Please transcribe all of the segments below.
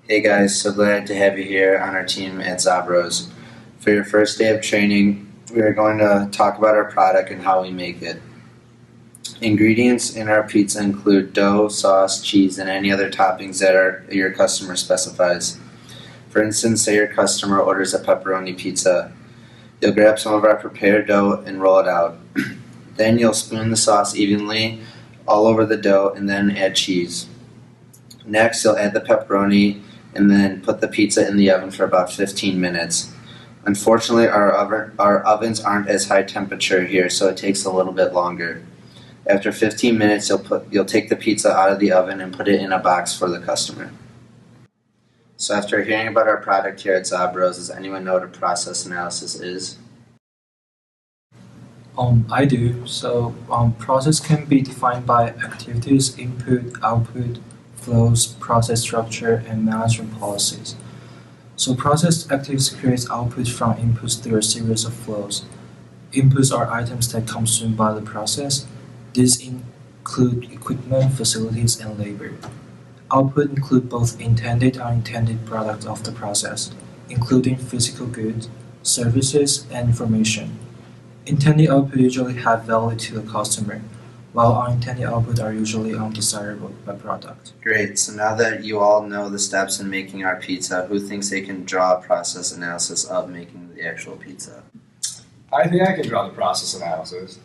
Hey guys, so glad to have you here on our team at Zabros. For your first day of training, we are going to talk about our product and how we make it. Ingredients in our pizza include dough, sauce, cheese, and any other toppings that your customer specifies. For instance, say your customer orders a pepperoni pizza. You'll grab some of our prepared dough and roll it out. Then you'll spoon the sauce evenly all over the dough and then add cheese. Next, you'll add the pepperoni and then put the pizza in the oven for about 15 minutes. Unfortunately, our ovens aren't as high temperature here, so it takes a little bit longer. After 15 minutes, you'll take the pizza out of the oven and put it in a box for the customer. So after hearing about our product here at Zabros, does anyone know what a process analysis is? I do. So process can be defined by activities, input, output, flows, process structure, and management policies. So process activities creates output from inputs through a series of flows. Inputs are items that consumed by the process. These include equipment, facilities, and labor. Output include both intended and unintended products of the process, including physical goods, services, and information. Intended output usually have value to the customer, while unintended output are usually undesirable byproduct. Great, so now that you all know the steps in making our pizza, who thinks they can draw a process analysis of making the actual pizza? I think I can draw the process analysis.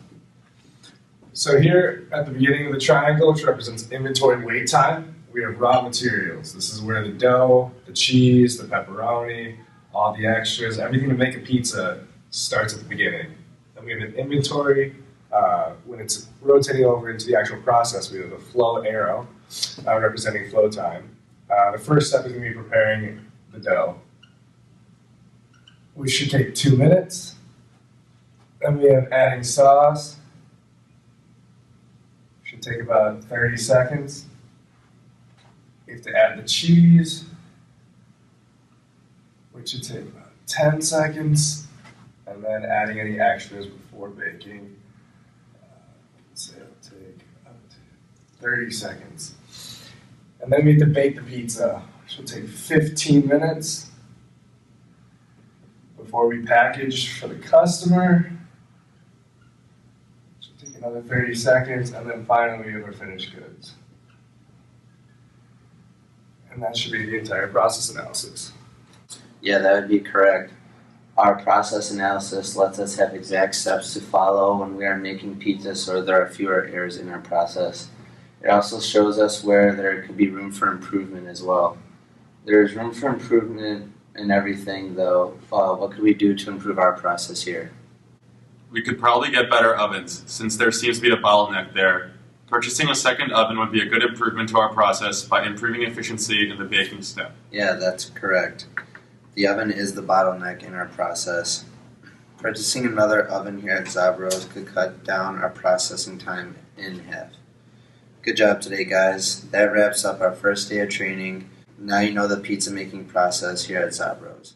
So here at the beginning of the triangle, which represents inventory wait time, we have raw materials. This is where the dough, the cheese, the pepperoni, all the extras, everything to make a pizza starts at the beginning. Then we have an inventory. When it's rotating over into the actual process, we have a flow arrow representing flow time. The first step is going to be preparing the dough, which should take 2 minutes. Then we have adding sauce, should take about 30 seconds. We have to add the cheese, which should take about 10 seconds, and then adding any extras before baking. So it'll take up to 30 seconds. And then we have to bake the pizza, which will take 15 minutes before we package for the customer. Which will take another 30 seconds, and then finally we have our finished goods. And that should be the entire process analysis. Yeah, that would be correct. Our process analysis lets us have exact steps to follow when we are making pizza so there are fewer errors in our process. It also shows us where there could be room for improvement as well. There is room for improvement in everything though. What could we do to improve our process here? We could probably get better ovens, since there seems to be a bottleneck there. Purchasing a second oven would be a good improvement to our process by improving efficiency in the baking step. Yeah, that's correct. The oven is the bottleneck in our process. Purchasing another oven here at Zabros could cut down our processing time in half. Good job today, guys. That wraps up our first day of training. Now you know the pizza making process here at Zabros.